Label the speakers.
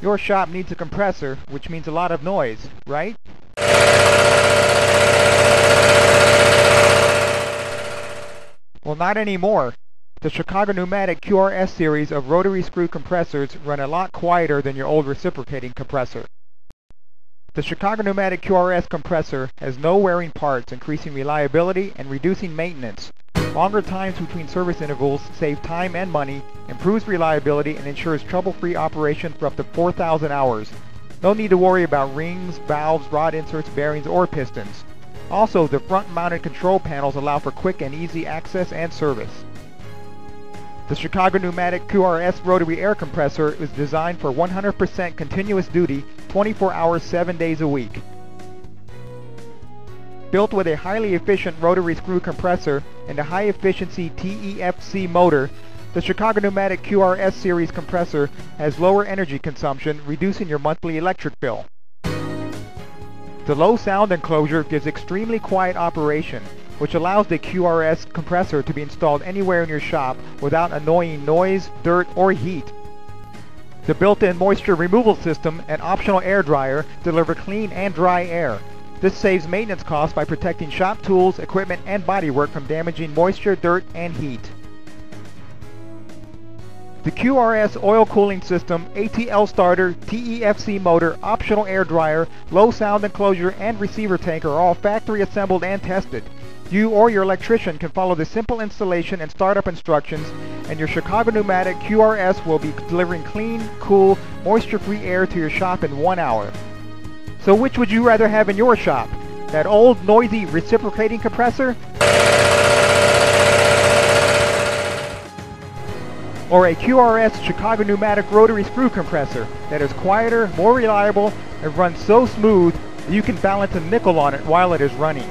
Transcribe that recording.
Speaker 1: Your shop needs a compressor, which means a lot of noise, right? Well, not anymore. The Chicago Pneumatic QRS series of rotary screw compressors run a lot quieter than your old reciprocating compressor. The Chicago Pneumatic QRS compressor has no wearing parts, increasing reliability and reducing maintenance. Longer times between service intervals save time and money, improves reliability, and ensures trouble-free operation for up to 4,000 hours. No need to worry about rings, valves, rod inserts, bearings, or pistons. Also, the front-mounted control panels allow for quick and easy access and service. The Chicago Pneumatic QRS rotary air compressor is designed for 100% continuous duty, 24 hours, 7 days a week. Built with a highly efficient rotary screw compressor and a high-efficiency TEFC motor, the Chicago Pneumatic QRS series compressor has lower energy consumption, reducing your monthly electric bill. The low sound enclosure gives extremely quiet operation, which allows the QRS compressor to be installed anywhere in your shop without annoying noise, dirt, or heat. The built-in moisture removal system and optional air dryer deliver clean and dry air. This saves maintenance costs by protecting shop tools, equipment, and bodywork from damaging moisture, dirt, and heat. The QRS oil cooling system, ATL starter, TEFC motor, optional air dryer, low sound enclosure, and receiver tank are all factory assembled and tested. You or your electrician can follow the simple installation and startup instructions, and your Chicago Pneumatic QRS will be delivering clean, cool, moisture-free air to your shop in 1 hour. So which would you rather have in your shop? That old, noisy, reciprocating compressor? Or a QRS Chicago Pneumatic rotary screw compressor that is quieter, more reliable, and runs so smooth that you can balance a nickel on it while it is running?